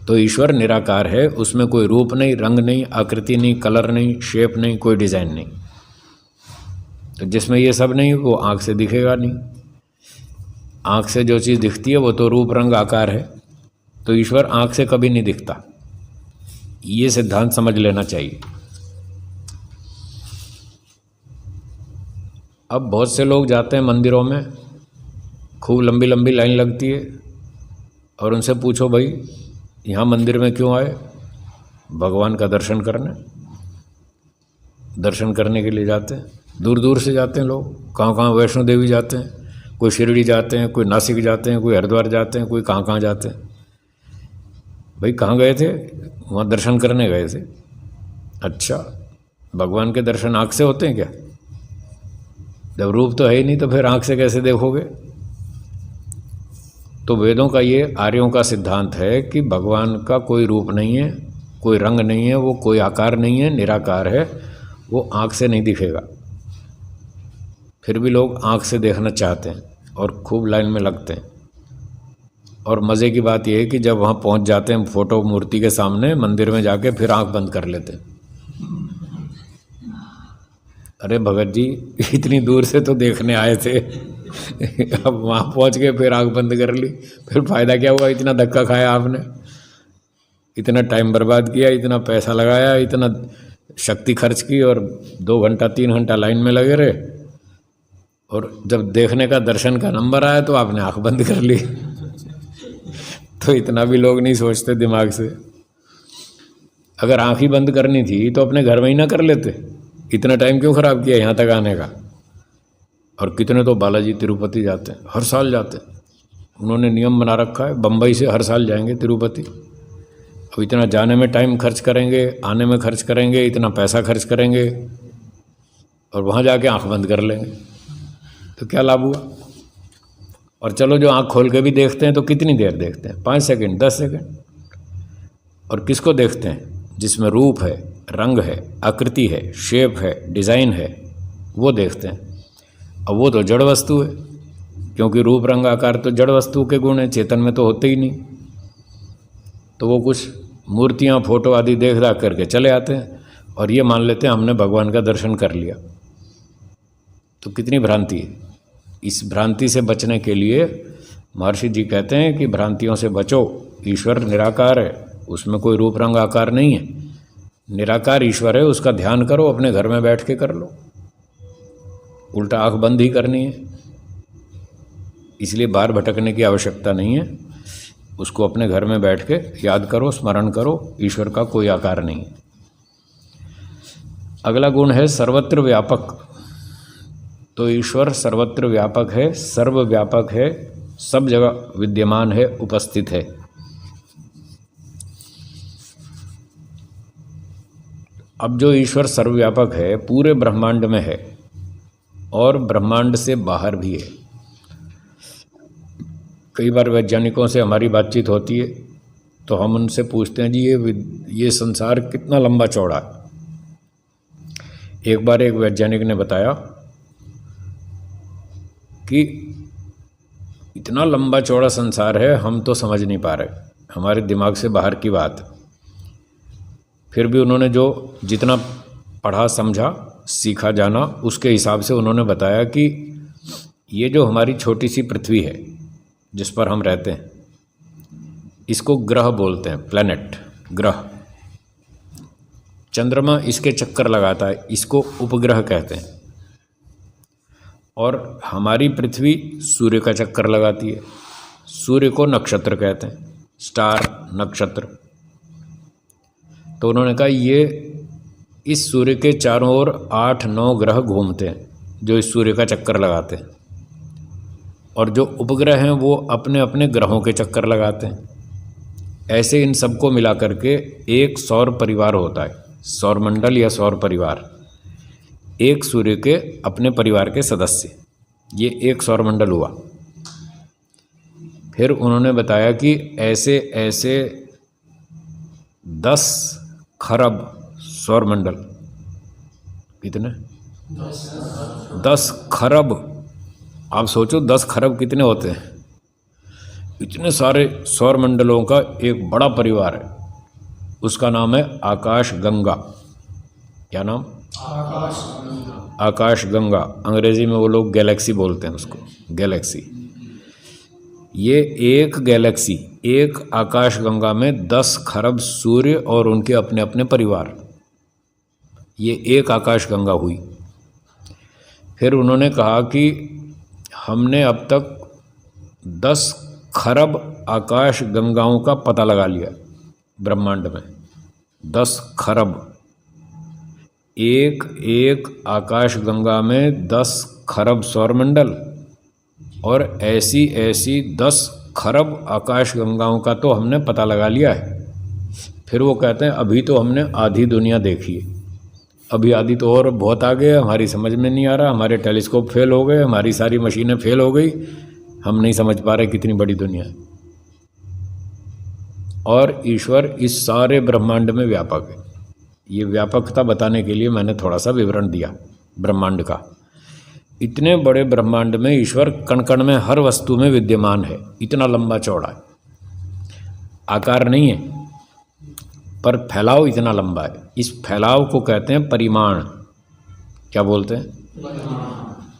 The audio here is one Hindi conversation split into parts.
तो ईश्वर निराकार है, उसमें कोई रूप नहीं, रंग नहीं, आकृति नहीं, कलर नहीं, शेप नहीं, कोई डिजाइन नहीं। तो जिसमें ये सब नहीं वो आँख से दिखेगा नहीं। आँख से जो चीज़ दिखती है वो तो रूप रंग आकार है, तो ईश्वर आँख से कभी नहीं दिखता। ये सिद्धांत समझ लेना चाहिए। अब बहुत से लोग जाते हैं मंदिरों में, खूब लंबी लंबी लाइन लगती है, और उनसे पूछो भाई यहाँ मंदिर में क्यों आए? भगवान का दर्शन करने, दर्शन करने के लिए जाते हैं। दूर दूर से जाते हैं लोग, कहाँ कहाँ, वैष्णो देवी जाते हैं, कोई शिरडी जाते हैं, कोई नासिक जाते हैं, कोई हरिद्वार जाते हैं, कोई कहाँ कहाँ जाते हैं। भाई कहाँ गए थे? वहाँ दर्शन करने गए थे। अच्छा, भगवान के दर्शन आँख से होते हैं क्या? जब रूप तो है ही नहीं तो फिर आँख से कैसे देखोगे? तो वेदों का ये, आर्यों का सिद्धांत है कि भगवान का कोई रूप नहीं है, कोई रंग नहीं है, वो कोई आकार नहीं है, निराकार है, वो आँख से नहीं दिखेगा। फिर भी लोग आँख से देखना चाहते हैं और खूब लाइन में लगते हैं। और मज़े की बात यह है कि जब वहाँ पहुँच जाते हैं फोटो मूर्ति के सामने मंदिर में जाके, फिर आँख बंद कर लेते हैं। अरे भगत जी, इतनी दूर से तो देखने आए थे, अब वहाँ पहुँच के फिर आँख बंद कर ली, फिर फ़ायदा क्या हुआ? इतना धक्का खाया आपने, इतना टाइम बर्बाद किया, इतना पैसा लगाया, इतना शक्ति खर्च की, और 2 घंटा 3 घंटा लाइन में लगे रहे, और जब देखने का, दर्शन का नंबर आया तो आपने आँख बंद कर ली। तो इतना भी लोग नहीं सोचते दिमाग से। अगर आँख ही बंद करनी थी तो अपने घर में ही ना कर लेते, इतना टाइम क्यों खराब किया यहाँ तक आने का? और कितने तो बालाजी तिरुपति जाते हैं, हर साल जाते हैं। उन्होंने नियम बना रखा है, बम्बई से हर साल जाएंगे तिरुपति। अब इतना जाने में टाइम खर्च करेंगे, आने में खर्च करेंगे, इतना पैसा खर्च करेंगे, और वहाँ जाके आँख बंद कर लेंगे, तो क्या लाभ हुआ? और चलो जो आँख खोल के भी देखते हैं तो कितनी देर देखते हैं? 5 सेकंड, 10 सेकंड। और किसको देखते हैं? जिसमें रूप है, रंग है, आकृति है, शेप है, डिज़ाइन है, वो देखते हैं। अब वो तो जड़ वस्तु है, क्योंकि रूप रंग आकार तो जड़ वस्तु के गुण हैं, चेतन में तो होते ही नहीं। तो वो कुछ मूर्तियाँ, फोटो आदि देख दाख करके चले आते हैं, और ये मान लेते हैं हमने भगवान का दर्शन कर लिया। तो कितनी भ्रांति है। इस भ्रांति से बचने के लिए महर्षि जी कहते हैं कि भ्रांतियों से बचो, ईश्वर निराकार है, उसमें कोई रूप रंग आकार नहीं है, निराकार ईश्वर है, उसका ध्यान करो, अपने घर में बैठ के कर लो, उल्टा आँख बंद ही करनी है। इसलिए बाहर भटकने की आवश्यकता नहीं है, उसको अपने घर में बैठ के याद करो, स्मरण करो, ईश्वर का कोई आकार नहीं है। अगला गुण है सर्वत्र व्यापक। तो ईश्वर सर्वत्र व्यापक है, सर्वव्यापक है, सब जगह विद्यमान है, उपस्थित है। अब जो ईश्वर सर्वव्यापक है, पूरे ब्रह्मांड में है और ब्रह्मांड से बाहर भी है। कई बार वैज्ञानिकों से हमारी बातचीत होती है तो हम उनसे पूछते हैं जी ये संसार कितना लंबा चौड़ा है। एक बार एक वैज्ञानिक ने बताया कि इतना लंबा चौड़ा संसार है, हम तो समझ नहीं पा रहे, हमारे दिमाग से बाहर की बात। फिर भी उन्होंने जो जितना पढ़ा, समझा, सीखा, जाना, उसके हिसाब से उन्होंने बताया कि ये जो हमारी छोटी सी पृथ्वी है जिस पर हम रहते हैं, इसको ग्रह बोलते हैं, प्लैनेट, ग्रह। चंद्रमा इसके चक्कर लगाता है, इसको उपग्रह कहते हैं। और हमारी पृथ्वी सूर्य का चक्कर लगाती है, सूर्य को नक्षत्र कहते हैं, स्टार, नक्षत्र। तो उन्होंने कहा ये इस सूर्य के चारों ओर 8-9 ग्रह घूमते हैं जो इस सूर्य का चक्कर लगाते हैं, और जो उपग्रह हैं वो अपने अपने ग्रहों के चक्कर लगाते हैं। ऐसे इन सबको मिला करके एक सौर परिवार होता है, सौरमंडल या सौर परिवार। एक सूर्य के अपने परिवार के सदस्य, ये एक सौरमंडल हुआ। फिर उन्होंने बताया कि ऐसे ऐसे 10 खरब सौरमंडल, कितने? 10 खरब। आप सोचो 10 खरब कितने होते हैं? इतने सारे सौर मंडलों का एक बड़ा परिवार है, उसका नाम है आकाश गंगा। क्या नाम? आकाश गंगा। अंग्रेजी में वो लोग गैलेक्सी बोलते हैं उसको, गैलेक्सी। ये एक गैलेक्सी, एक आकाश गंगा में 10 खरब सूर्य और उनके अपने अपने परिवार, ये एक आकाश गंगा हुई। फिर उन्होंने कहा कि हमने अब तक 10 खरब आकाश गंगाओं का पता लगा लिया ब्रह्मांड में। 10 खरब, एक एक आकाश गंगा में 10 खरब सौरमंडल, और ऐसी ऐसी 10 खरब आकाश गंगाओं का तो हमने पता लगा लिया है। फिर वो कहते हैं अभी तो हमने आधी दुनिया देखी है, अभी आधी तो और बहुत आगे है, हमारी समझ में नहीं आ रहा, हमारे टेलीस्कोप फेल हो गए, हमारी सारी मशीनें फेल हो गई, हम नहीं समझ पा रहे कितनी बड़ी दुनिया है। और ईश्वर इस सारे ब्रह्मांड में व्यापक है। ये व्यापकता बताने के लिए मैंने थोड़ा सा विवरण दिया ब्रह्मांड का। इतने बड़े ब्रह्मांड में ईश्वर कण कण में हर वस्तु में विद्यमान है। इतना लंबा चौड़ा है, आकार नहीं है पर फैलाव इतना लंबा है। इस फैलाव को कहते हैं परिमाण। क्या बोलते हैं?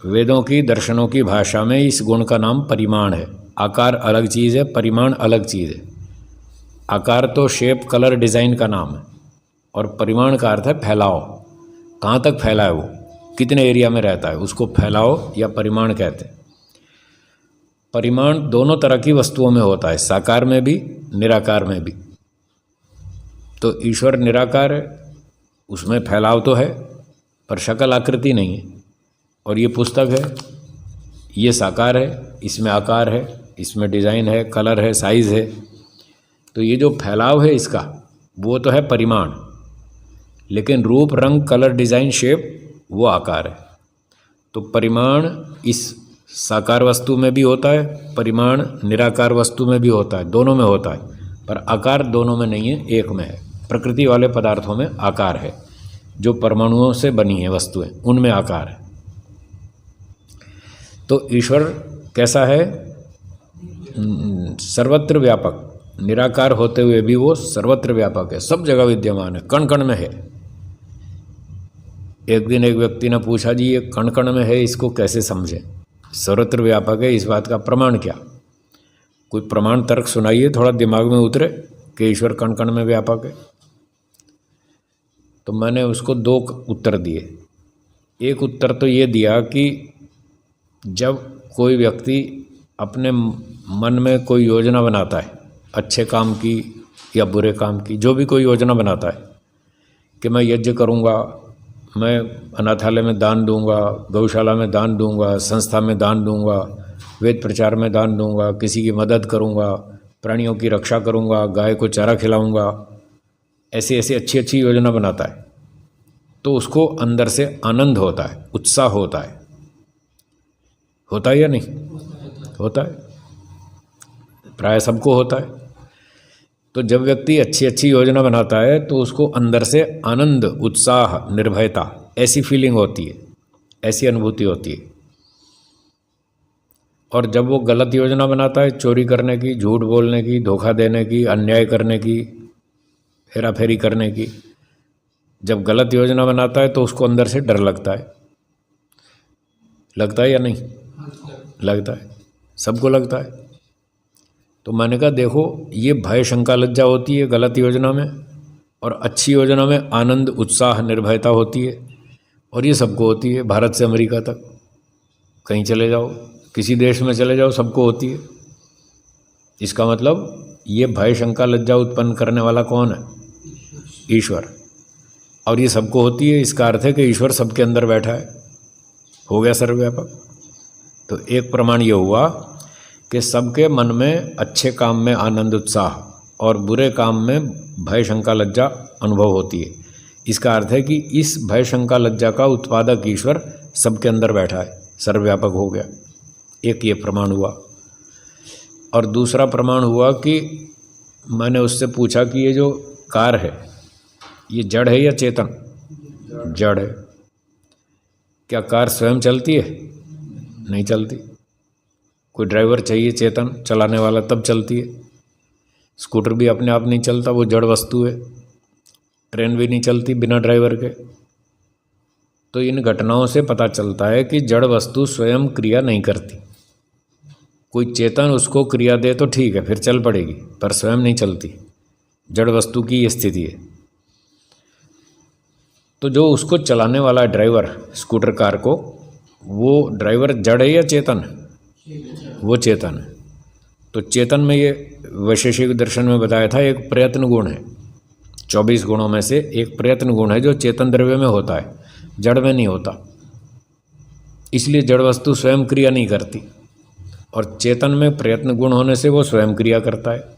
वेदों की, दर्शनों की भाषा में इस गुण का नाम परिमाण है। आकार अलग चीज़ है, परिमाण अलग चीज़ है। आकार तो शेप, कलर, डिज़ाइन का नाम है, और परिमाण का अर्थ है फैलाव। कहाँ तक फैला है वो, कितने एरिया में रहता है, उसको फैलाव या परिमाण कहते हैं। परिमाण दोनों तरह की वस्तुओं में होता है, साकार में भी, निराकार में भी। तो ईश्वर निराकार है, उसमें फैलाव तो है पर शक्ल आकृति नहीं है। और ये पुस्तक है, ये साकार है, इसमें आकार है, इसमें डिज़ाइन है, कलर है, साइज़ है। तो ये जो फैलाव है इसका, वो तो है परिमाण, लेकिन रूप, रंग, कलर, डिज़ाइन, शेप वो आकार है। तो परिमाण इस साकार वस्तु में भी होता है, परिमाण निराकार वस्तु में भी होता है, दोनों में होता है। पर आकार दोनों में नहीं है, एक में है। प्रकृति वाले पदार्थों में आकार है, जो परमाणुओं से बनी है वस्तुएं, उनमें आकार है। तो ईश्वर कैसा है? सर्वत्र व्यापक। निराकार होते हुए भी वो सर्वत्र व्यापक है, सब जगह विद्यमान है, कण कण में है। एक दिन एक व्यक्ति ने पूछा, जी ये कण कण में है, इसको कैसे समझें? सर्वत्र व्यापक है, इस बात का प्रमाण क्या? कोई प्रमाण तर्क सुनाइए, थोड़ा दिमाग में उतरे कि ईश्वर कण कण में व्यापक है। तो मैंने उसको 2 उत्तर दिए। एक उत्तर तो ये दिया कि जब कोई व्यक्ति अपने मन में कोई योजना बनाता है, अच्छे काम की या बुरे काम की, जो भी कोई योजना बनाता है कि मैं यज्ञ करूँगा, मैं अनाथालय में दान दूंगा, गौशाला में दान दूंगा, संस्था में दान दूंगा, वेद प्रचार में दान दूंगा, किसी की मदद करूंगा, प्राणियों की रक्षा करूंगा, गाय को चारा खिलाऊंगा, ऐसी ऐसी अच्छी अच्छी योजना बनाता है, तो उसको अंदर से आनंद होता है, उत्साह होता है। होता है या नहीं? होता है, प्राय सबको होता है। तो जब व्यक्ति अच्छी अच्छी योजना बनाता है तो उसको अंदर से आनंद, उत्साह, निर्भयता, ऐसी फीलिंग होती है, ऐसी अनुभूति होती है। और जब वो गलत योजना बनाता है, चोरी करने की, झूठ बोलने की, धोखा देने की, अन्याय करने की, हेरा फेरी करने की, जब गलत योजना बनाता है तो उसको अंदर से डर लगता है। लगता है या नहीं? लगता है, सबको लगता है। तो मैंने कहा देखो, ये भय, शंका, लज्जा होती है गलत योजना में, और अच्छी योजना में आनंद, उत्साह, निर्भयता होती है। और ये सबको होती है, भारत से अमेरिका तक, कहीं चले जाओ, किसी देश में चले जाओ, सबको होती है। इसका मतलब ये भय, शंका, लज्जा उत्पन्न करने वाला कौन है? ईश्वर। और ये सबको होती है, इसका अर्थ है कि ईश्वर सबके अंदर बैठा है, हो गया सर्वव्यापक। तो एक प्रमाण ये हुआ कि सबके मन में अच्छे काम में आनंद, उत्साह, और बुरे काम में भय, शंका, लज्जा अनुभव होती है। इसका अर्थ है कि इस भय, शंका, लज्जा का उत्पादक ईश्वर सबके अंदर बैठा है, सर्वव्यापक हो गया। एक ये प्रमाण हुआ। और दूसरा प्रमाण हुआ कि मैंने उससे पूछा कि ये जो कार है, ये जड़ है या चेतन? जड़ है। क्या कार स्वयं चलती है? नहीं चलती। कोई ड्राइवर चाहिए चेतन चलाने वाला, तब चलती है। स्कूटर भी अपने आप नहीं चलता, वो जड़ वस्तु है। ट्रेन भी नहीं चलती बिना ड्राइवर के। तो इन घटनाओं से पता चलता है कि जड़ वस्तु स्वयं क्रिया नहीं करती। कोई चेतन उसको क्रिया दे तो ठीक है, फिर चल पड़ेगी, पर स्वयं नहीं चलती। जड़ वस्तु की ये स्थिति है। तो जो उसको चलाने वाला ड्राइवर स्कूटर कार को, वो ड्राइवर जड़ है या चेतन? वो चेतन है। तो चेतन में ये वैशेषिक दर्शन में बताया था एक प्रयत्न गुण है। 24 गुणों में से एक प्रयत्न गुण है जो चेतन द्रव्य में होता है, जड़ में नहीं होता। इसलिए जड़ वस्तु स्वयं क्रिया नहीं करती, और चेतन में प्रयत्न गुण होने से वो स्वयं क्रिया करता है।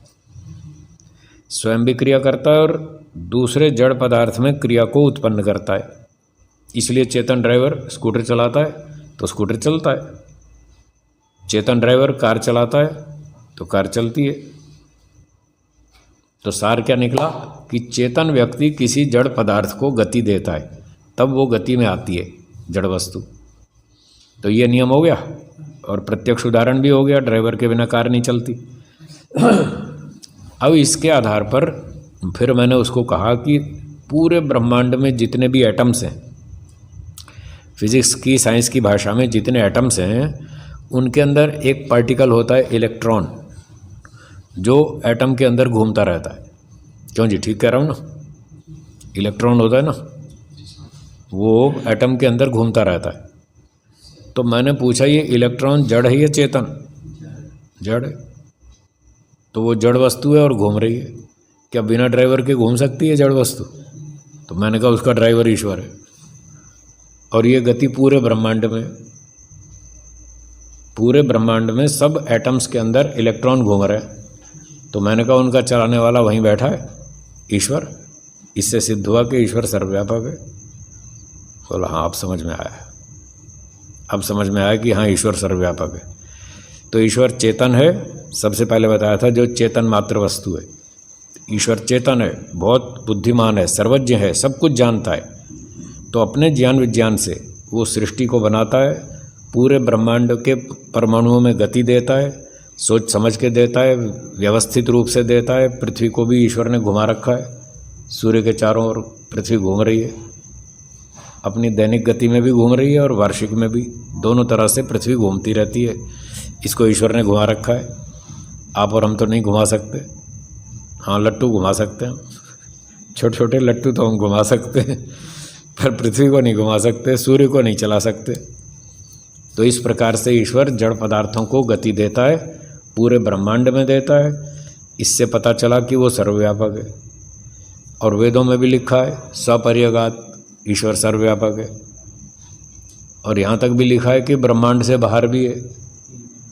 स्वयं भी क्रिया करता है और दूसरे जड़ पदार्थ में क्रिया को उत्पन्न करता है। इसलिए चेतन ड्राइवर स्कूटर चलाता है तो स्कूटर चलता है, चेतन ड्राइवर कार चलाता है तो कार चलती है। तो सार क्या निकला कि चेतन व्यक्ति किसी जड़ पदार्थ को गति देता है, तब वो गति में आती है जड़ वस्तु। तो ये नियम हो गया, और प्रत्यक्ष उदाहरण भी हो गया, ड्राइवर के बिना कार नहीं चलती। अब इसके आधार पर फिर मैंने उसको कहा कि पूरे ब्रह्मांड में जितने भी एटम्स हैं, फिजिक्स की साइंस की भाषा में जितने एटम्स हैं, उनके अंदर एक पार्टिकल होता है इलेक्ट्रॉन, जो एटम के अंदर घूमता रहता है। क्यों जी, ठीक कह रहा हूँ ना? इलेक्ट्रॉन होता है ना, वो एटम के अंदर घूमता रहता है। तो मैंने पूछा ये इलेक्ट्रॉन जड़ है या चेतन? जड़ है। तो वो जड़ वस्तु है और घूम रही है। क्या बिना ड्राइवर के घूम सकती है जड़ वस्तु? तो मैंने कहा उसका ड्राइवर ईश्वर है। और ये गति पूरे ब्रह्मांड में सब एटम्स के अंदर इलेक्ट्रॉन घूम रहे हैं। तो मैंने कहा उनका चलाने वाला वहीं बैठा है, ईश्वर। इससे सिद्ध हुआ कि ईश्वर सर्वव्यापक है। बोला हाँ, अब समझ में आया। अब समझ में आया कि हाँ, ईश्वर सर्वव्यापक है। तो ईश्वर चेतन है, सबसे पहले बताया था, जो चेतन मात्र वस्तु है। ईश्वर चेतन है, बहुत बुद्धिमान है, सर्वज्ञ है, सब कुछ जानता है। तो अपने ज्ञान विज्ञान से वो सृष्टि को बनाता है, पूरे ब्रह्मांड के परमाणुओं में गति देता है, सोच समझ के देता है, व्यवस्थित रूप से देता है। पृथ्वी को भी ईश्वर ने घुमा रखा है, सूर्य के चारों ओर पृथ्वी घूम रही है, अपनी दैनिक गति में भी घूम रही है और वार्षिक में भी, दोनों तरह से पृथ्वी घूमती रहती है। इसको ईश्वर ने घुमा रखा है। आप और हम तो नहीं घुमा सकते। हाँ, लट्टू घुमा सकते हैं, छोटे छोटे लट्टू तो हम घुमा सकते हैं, पर पृथ्वी को नहीं घुमा सकते, सूर्य को नहीं चला सकते। तो इस प्रकार से ईश्वर जड़ पदार्थों को गति देता है, पूरे ब्रह्मांड में देता है। इससे पता चला कि वो सर्वव्यापक है। और वेदों में भी लिखा है सपर्यगात, ईश्वर सर्वव्यापक है। और यहाँ तक भी लिखा है कि ब्रह्मांड से बाहर भी है।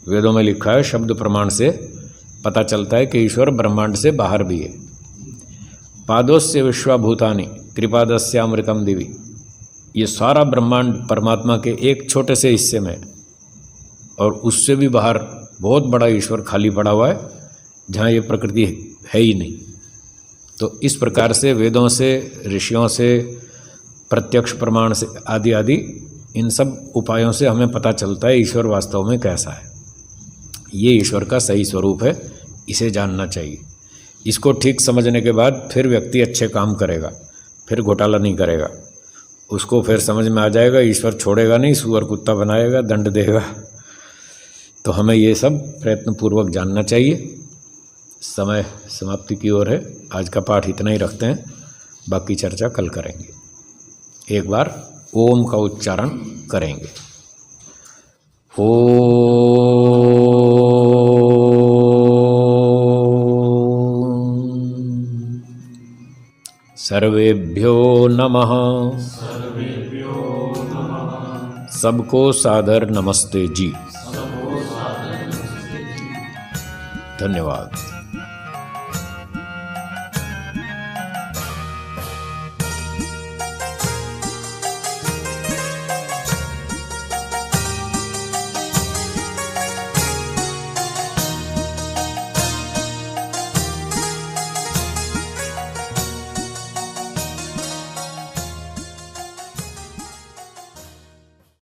वेदों में लिखा है, शब्द प्रमाण से पता चलता है कि ईश्वर ब्रह्मांड से बाहर भी है। पादोस्य विश्वभूतानि कृपादस्यामृतम दिवि, ये सारा ब्रह्मांड परमात्मा के एक छोटे से हिस्से में, और उससे भी बाहर बहुत बड़ा ईश्वर खाली पड़ा हुआ है, जहाँ ये प्रकृति है ही नहीं। तो इस प्रकार से वेदों से, ऋषियों से, प्रत्यक्ष प्रमाण से, आदि आदि इन सब उपायों से हमें पता चलता है ईश्वर वास्तव में कैसा है। ये ईश्वर का सही स्वरूप है, इसे जानना चाहिए। इसको ठीक समझने के बाद फिर व्यक्ति अच्छे काम करेगा, फिर घोटाला नहीं करेगा। उसको फिर समझ में आ जाएगा ईश्वर छोड़ेगा नहीं, सुअर कुत्ता बनाएगा, दंड देगा। तो हमें ये सब प्रयत्नपूर्वक जानना चाहिए। समय समाप्ति की ओर है। आज का पाठ इतना ही रखते हैं, बाकी चर्चा कल करेंगे। एक बार ओम का उच्चारण करेंगे। सर्वेभ्यो नमः। सबको सादर नमस्ते जी। धन्यवाद।